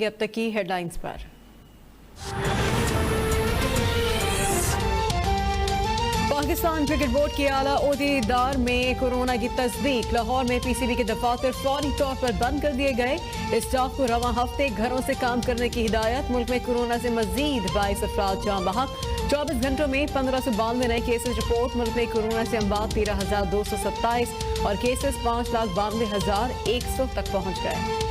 अब तक की हेडलाइंस पर। पाकिस्तान क्रिकेट बोर्ड के आला ओहदेदार में कोरोना की तस्दीक। लाहौर में पीसीबी के दफातर फौरी तौर पर बंद कर दिए गए। स्टाफ को रवां हफ्ते घरों से काम करने की हिदायत। मुल्क में कोरोना से मजीद 22 अफराद जान बहक। 24 घंटों में 1592 नए केसेज रिपोर्ट। मुल्क में कोरोना से अमवात 13,227 और केसेस 5,92,100 तक पहुँच गए।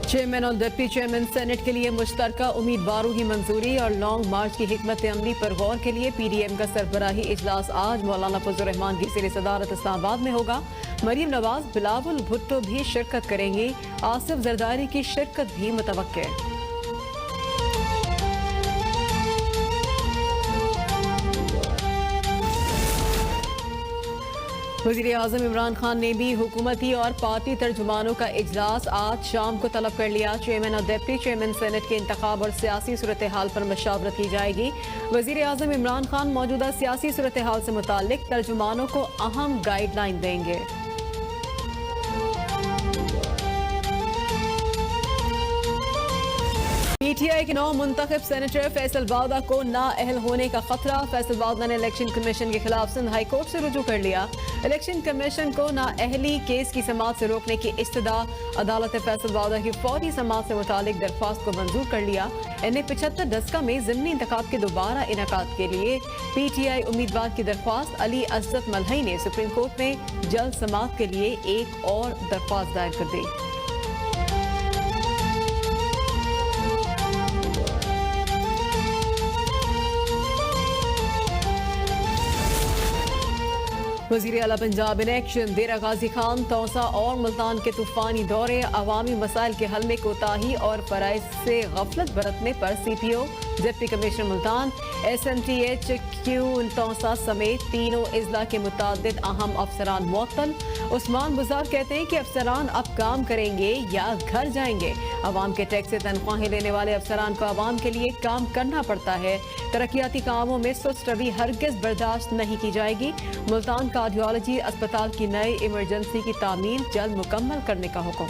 चेयरमैन और डिप्टी चेयरमैन सेनेट के लिए मुश्तरका उम्मीदवारों की मंजूरी और लॉन्ग मार्च की हिकमत अमली पर गौर के लिए PDM का सरबराही इजलास आज मौलाना फजल रहमान की ज़ेर सदारत इस्लामाबाद में होगा। मरीम नवाज, बिलावल भुट्टो भी शिरकत करेंगे। आसिफ जरदारी की शिरकत भी मुतवक्के। वज़ीर-ए-आज़म इमरान खान ने भी हुकूमती और पार्टी तर्जुमानों का इजलास आज शाम को तलब कर लिया। चेयरमैन और डिप्टी चेयरमैन सेनेट के इंतखाब और सियासी सूरत हाल पर मशावरत की जाएगी। वज़ीर-ए-आज़म इमरान खान मौजूदा सियासी सूरत हाल से मुताल्लिक तर्जुमानों को अहम गाइडलाइन देंगे। PTI के 9 मुंतखब सेनेटर फैसल वादा को नाअहल होने का खतरा। फैसल वादा ने इलेक्शन कमीशन के खिलाफ सिंध हाई कोर्ट से रुजू कर लिया। इलेक्शन कमीशन को नाअहली केस की समाअत से रोकने की इस्तदा। अदालत ने फैसल वादा की फौरी समाअत से मुतालिक दरख्वास्त को मंजूर कर लिया। इन्हें 75 दस्का में ज़िमनी इंतखाब के दोबारा इनेकाद के लिए PTI उम्मीदवार की दरख्वास्त अली असद मलहई ने सुप्रीम कोर्ट में जल्द समाअत के लिए एक और दरख्वास्त दायर कर दी। वज़ीर आला पंजाब इन एक्शन। देरा गाजी खान, तौसा और मुल्तान के तूफानी दौरे। अवामी मसाइल के हल में कोताही और फराइज से गफलत बरतने पर CPO, deputy commissioner Multan, SMTHQ Taunsa समेत तीनों इजला के मुतादिद अहम अफसरान मुअत्तल। उस्मान बुज़ार कहते हैं कि अफसरान अब काम करेंगे या घर जाएंगे। अवाम के टैक्स से तनख्वाहें लेने वाले अफसरान को अवाम के लिए काम करना पड़ता है। तरक्याती कामों में सुस्त रवि हरगिज बर्दाश्त नहीं की जाएगी। मुल्तान कार्डियोलॉजी अस्पताल की नई इमरजेंसी की तामीर जल्द मुकम्मल करने का हुक्म।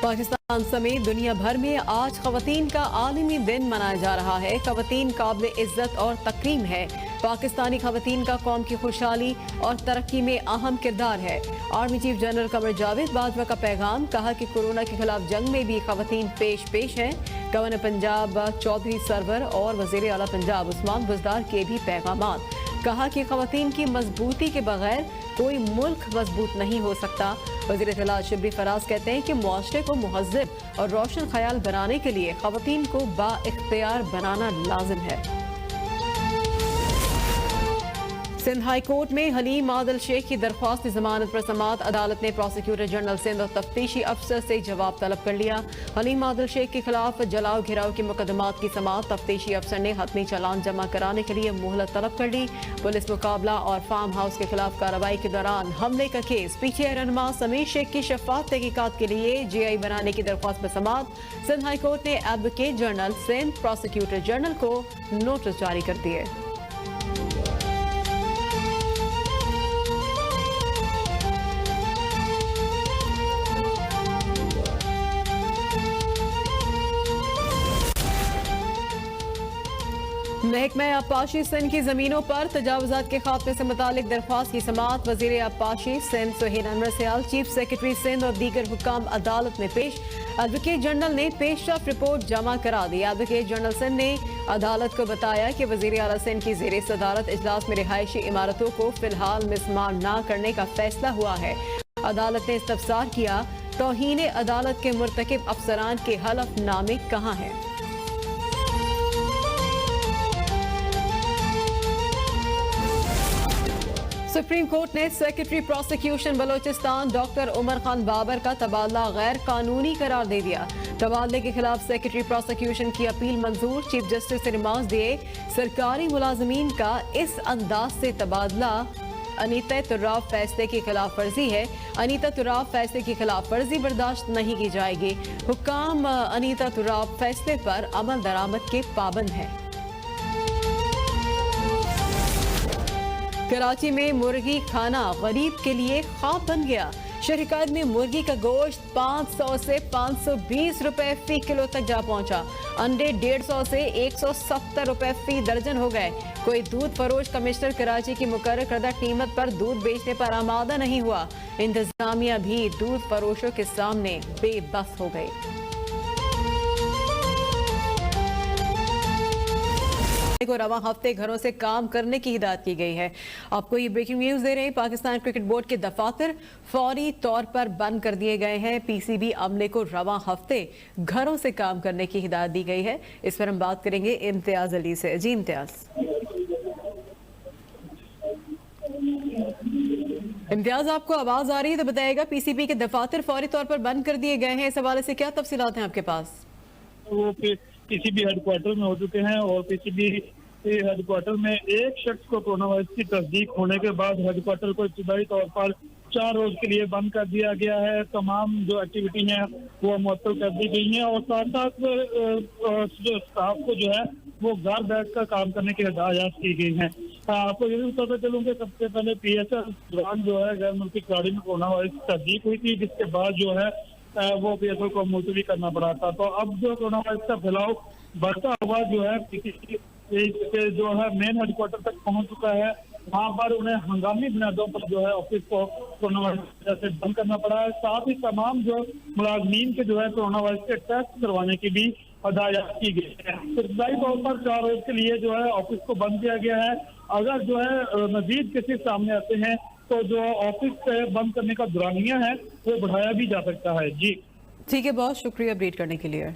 पाकिस्तान समेत दुनिया भर में आज ख़वातीन का आलमी दिन मनाया जा रहा है। ख़वातीन काबिल इज्जत और तकरीम है। पाकिस्तानी ख़वातीन का कौम की खुशहाली और तरक्की में अहम किरदार है। Army chief general Qamar Javed Bajwa का पैगाम। कहा कि कोरोना के खिलाफ जंग में भी ख़वातीन पेश हैं। गवर्नर पंजाब चौधरी सरवर और वज़ीर आला पंजाब उस्मान बुज़दार के भी पैगामात। कहा कि ख़वातीन की मजबूती के बगैर कोई मुल्क मजबूत नहीं हो सकता। वज़ीर इत्तलात शिबली फराज कहते हैं कि मुआशरे को मुहज़्ज़ब और रोशन ख्याल बनाने के लिए ख़वातीन को बाइख्तियार बनाना लाजिम है। सिंध हाई कोर्ट में हलीम आदिल शेख की दरख्वास्त जमानत पर समाअत। अदालत ने प्रोसिक्यूटर जनरल सिंध और तफ्तीशी अफसर से जवाब तलब कर लिया। हलीम आदिल शेख के खिलाफ जलाओ घिराव के मुकदमात की समाअत। तफ्तीशी अफसर ने हतमी चालान जमा कराने के लिए मोहलत तलब कर ली। पुलिस मुकाबला और फार्म हाउस के खिलाफ कार्रवाई के दौरान हमले का केस। PTI रहनुमा समीर शेख की शफाफ तहकीकात के लिए GI बनाने की दरख्वास्त पर समाअत। सिंध हाई कोर्ट ने advocate general Sindh prosecutor general को नोटिस जारी कर दिए। महकमा आबपाशी सिंध की जमीनों पर तजावुजात के खात्मे से मुतालिक दरख्वास्त की समाअत। वज़ीर आबपाशी सिंध सुहेल अनवर सयाल, चीफ सेक्रेटरी सिंध और दीगर हुक्काम अदालत में पेश। एडवोकेट जनरल ने पेशरफ रिपोर्ट जमा करा दी। एडवोकेट जनरल सिंध ने अदालत को बताया कि वज़ीर आला सिंध की ज़ेर सदारत इजलास में रिहायशी इमारतों को फिलहाल मिसमार न करने का फैसला हुआ है। अदालत ने इस्तफसार किया, तौहीन अदालत के मुर्तकिब अफसरान के हलफनामे कहाँ हैं। सुप्रीम कोर्ट ने secretary prosecution Balochistan doctor Umar Khan Babar का तबादला गैर कानूनी करार दे दिया। तबादले के खिलाफ सेक्रेटरी प्रोसिक्यूशन की अपील मंजूर। चीफ जस्टिस से रिमांड दिए। सरकारी मुलाजमीन का इस अंदाज से तबादला अनीता तुर्राव फैसले की खिलाफ वर्जी है। अनीता तुर्राव फैसले की खिलाफ वर्जी बर्दाश्त नहीं की जाएगी। हुक्काम अनीता तुर्राव फैसले पर अमल दरामद के पाबंद हैं। कराची में मुर्गी खाना गरीब के लिए ख्वाब बन गया। शहरिकायत में मुर्गी का गोश्त 500 से 520 रुपए फी किलो तक जा पहुंचा। अंडे 150 से 170 रुपए फी दर्जन हो गए। कोई दूध फरोश कमिश्नर कराची की मुकर्रर करदा कीमत पर दूध बेचने पर आमादा नहीं हुआ। इंतजामिया भी दूध फरोशों के सामने बेबस हो गई। को रवा हफ्ते घरों से काम करने की हिदायत की गई है। आपको ये ब्रेकिंग न्यूज दे रहे हैं। पाकिस्तान क्रिकेट बोर्ड के दफातर फौरी तौर पर बंद कर दिए गए हैं। पीसीबी अमले को रवा हफ्ते घरों से काम करने की हिदायत दी गई है। इस पर हम बात करेंगे इम्तियाज अली से। जी इम्तियाज, आपको आवाज आ रही है तो बताइएगा, पीसीबी के दफातर फौरी तौर पर बंद कर दिए गए हैं, इस हवाले से क्या तफसीलात हैं आपके पास? पीसीबी हेडक्वार्टर में हो चुके हैं और पीसीबी हेडक्वार्टर में एक शख्स को कोरोना वायरस की तस्दीक होने के बाद हेडक्वार्टर को इब्तदाई तौर पर 4 रोज के लिए बंद कर दिया गया है। तमाम जो एक्टिविटी है वो मुअत्तल कर दी गई है और साथ साथ स्टाफ को जो है वो घर बैठकर काम करने की हिदायत की गई है। आपको ये भी बताते चलूँ कि सबसे पहले PSL दौरान जो है गैर मुल्की खिलाड़ी में कोरोना वायरस की तस्दीक हुई थी, जिसके बाद जो है वो PSL को मुलतवी करना पड़ा था। तो अब जो कोरोना वायरस का फैलाव बढ़ता हुआ जो है जो है मेन हेडक्वार्टर तक पहुंच चुका है। वहाँ पर उन्हें हंगामी बुनियादों पर जो है ऑफिस को कोरोना वायरस से बंद करना पड़ा है। साथ ही तमाम जो मुलाजमीन के जो है कोरोना वायरस के टेस्ट करवाने की भी हिदायत की गई है। इब्तदाई तौर पर 4 रोज के लिए जो है ऑफिस को बंद किया गया है। अगर जो है मजीद केसेस सामने आते हैं तो जो ऑफिस से बंद करने का दुरानिया है वो बढ़ाया भी जा सकता है। जी ठीक है, बहुत शुक्रिया अपडेट करने के लिए।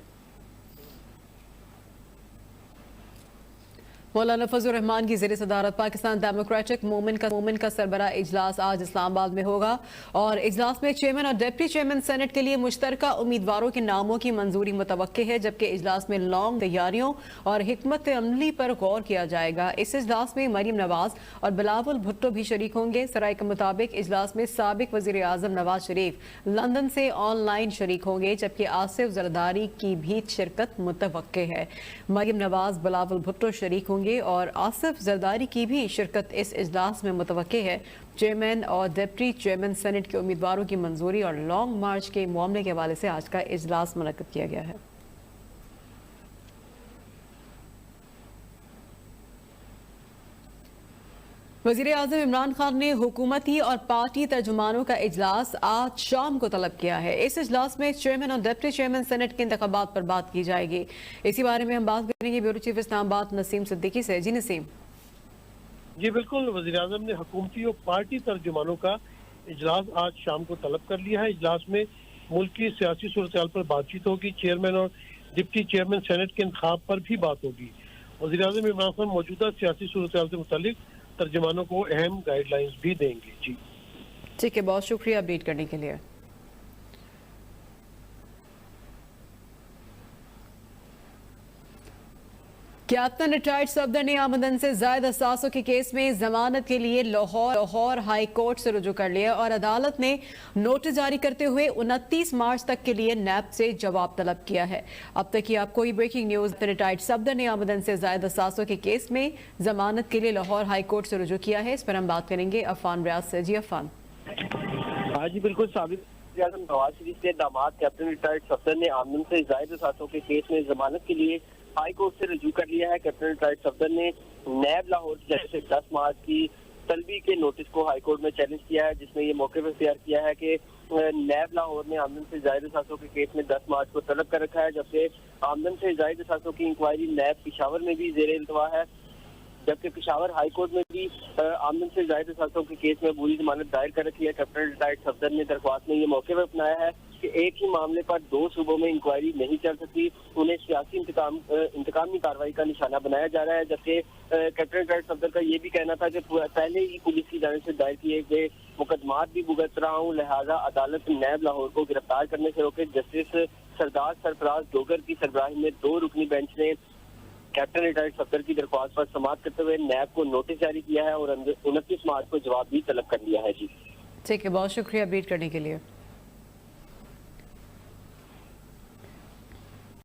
मौलाना फजल रहमान की ज़ेर सदारत पाकिस्तान डेमोक्रेटिक मूवमेंट का सरबरा इजलास आज इस्लामाबाद में होगा और इजलास में चेयरमैन और डिप्टी चेयरमैन सेनेट के लिए मुश्तरका उम्मीदवारों के नामों की मंजूरी मुतवक्के है, जबकि इजलास में लॉन्ग तैयारियों और हिकमत अमली पर गौर किया जाएगा। इस इजलास में मरीम नवाज और बिलावल भुट्टो भी शरीक होंगे। सराय के मुताबिक इजलास में साबिक वजीर आजम नवाज शरीफ लंदन से ऑनलाइन शरीक होंगे, जबकि आसिफ जरदारी की भी शिरकत मुतवक्के है। मरीम नवाज बिलावल भुट्टो शरीक होंगे और आसिफ जरदारी की भी शिरकत इस इजलास में मुतवक्के है। चेयरमैन और डिप्टी चेयरमैन सेनेट के उम्मीदवारों की मंजूरी और लॉन्ग मार्च के मामले के हवाले से आज का इजलास मुनक्किद किया गया है। वज़ीर आज़म इमरान खान ने हुकूमती और पार्टी तर्जुमानों का इजलास आज शाम को तलब किया है। इस इजलास में चेयरमैन और डिप्टी चेयरमैन सेनेट के इंतखाबात पर बात की जाएगी। इसी बारे में हम बात करेंगे ब्यूरो चीफ इस्लामाबाद नसीम सिद्दीकी से। जी नसीम। जी बिल्कुल, वज़ीर आज़म ने हुकूमती और पार्टी तर्जुमानों का इजलास आज शाम को तलब कर लिया है। इजलास में मुल्क की सियासी सूरत पर बातचीत होगी। चेयरमैन और डिप्टी चेयरमैन सेनेट के इंतखाब पर भी बात होगी। वज़ीर आज़म इमरान खान मौजूदा सियासी सूरत से मुतालिक तर्जुमानों को अहम गाइडलाइंस भी देंगे। जी ठीक है, बहुत शुक्रिया अपडेट करने के लिए। कैप्टन रिटायर्ड सफदर ने आमदन से जायद असासों के केस में जमानत के लिए लाहौर हाई कोर्ट से रुजू कर लिया और अदालत ने नोटिस जारी करते हुए 29 मार्च तक के लिए नैब से जवाब तलब किया है। अब तक की आपको ये ब्रेकिंग न्यूज। रिटायर्ड सफदर ने आमदन से जायद असासों के केस में जमानत के लिए लाहौर हाई कोर्ट से रुजू किया है। इस पर हम बात करेंगे अफान रियाज से। जी अफान। हाँ जी बिल्कुल, साबिक नवाज शरीफ के दामाद कैप्टन रिटायर्ड सफदर ने आमदन से जायद असासों के केस में जमानत के लिए हाई कोर्ट से रजू कर लिया है। कैप्टन रिटायर्ड सफदर ने नैब लाहौर की जानिब से 10 मार्च की तलबी के नोटिस को हाई कोर्ट में चैलेंज किया है, जिसमें ये मौके पर इख्तियार किया है कि नैब लाहौर ने आमदन से जायद असासों के केस में 10 मार्च को तलब कर रखा है, जबकि आमदन से जायद असासों की इंक्वायरी नैब पेशावर में भी जेर इल्तवा है, जबकि पेशावर हाई कोर्ट में भी आमदन से जायद असासों के केस में बुरी जमानत दायर कर रखी है। कैप्टन रिटायर्ड सफदर ने दरख्वास्त में ये मौके पर अपनाया है कि एक ही मामले पर 2 सूबों में इंक्वायरी नहीं चल सकती, उन्हें सियासी इंतकामी कार्रवाई का निशाना बनाया जा रहा है। जबकि कैप्टन रिटायर्ड सफदर का ये भी कहना था कि पहले ही पुलिस की जानिब से दायर किए गए मुकदमात भी भुगत रहा हूँ, लिहाजा अदालत नैब लाहौर को गिरफ्तार करने से रोके। जस्टिस सरदार सरफराज डोगर की सरबराही में 2 रुकनी बेंच ने कैप्टन रिटायर्ड सफदर की दरख्वास्त पर समाअत करते हुए नैब को नोटिस जारी किया है और 29 मार्च को जवाब भी तलब कर लिया है। जी ठीक है, बहुत शुक्रिया अपडेट करने के लिए।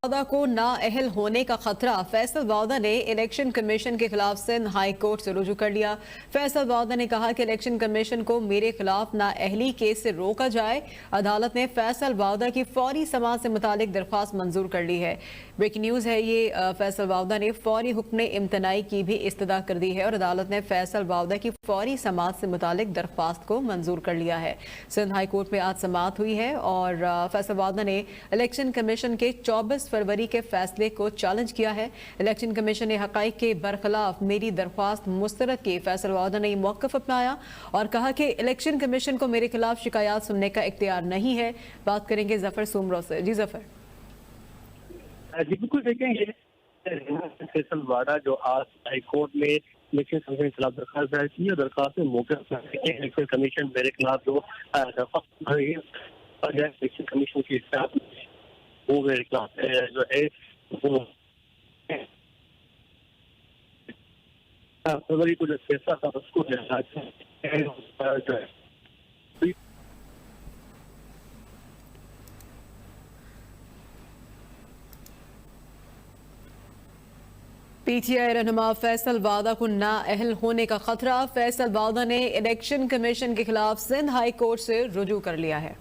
वादा को नाअहल होने का खतरा, फैसल वादा ने इलेक्शन कमीशन के खिलाफ सिंध हाई कोर्ट से रुजू कर लिया। फैसल वादा ने कहा कि इलेक्शन कमीशन को मेरे खिलाफ नाअहली केस से रोका जाए। अदालत ने फैसल वादा की फौरी समाअत से मुतालिक दरख्वास्त मंजूर कर ली है। ब्रेकिंग न्यूज़ है ये। फैसल वादा ने फौरी हुक्म इम्तनाई की भी इस्तदा कर दी है और अदालत ने फैसल वादा की फौरी समाअत से मुतालिक दरख्वास्त को मंजूर कर लिया है। सिंध हाई कोर्ट में आज समाअत हुई है और फैसल वादा ने इलेक्शन कमीशन के 24 फरवरी के फैसले को चैलेंज किया है। इलेक्शन कमीशन ने हकाइक के बरखिलाफ मेरी दरख्वास्त मुस्तरद की। फैसल वादा ने मौक़िफ़ अपनाया और कहा कि इलेक्शन कमीशन को मेरे खिलाफ शिकायत सुनने का इख्तियार नहीं है। बात करेंगे जफर सुमरो से। जी जफर। जी बिल्कुल देखें, ये फैसल वाडा जो आज हाई कोर्ट में इलेक्शन कमीशन के खिलाफ दरखास्त दायर की है। दरखास्त में मौके इलेक्शन कमीशन मेरे खिलाफ जो दरखास्त इलेक्शन कमीशन के साथ वो मेरे खिलाफ जो है फरवरी को जो फैसला था उसको जो है पीटीआई रहनुमा फैसल वादा को नाअहल होने का खतरा, फैसल वादा ने इलेक्शन कमीशन के खिलाफ सिंध हाई कोर्ट से रुजू कर लिया है।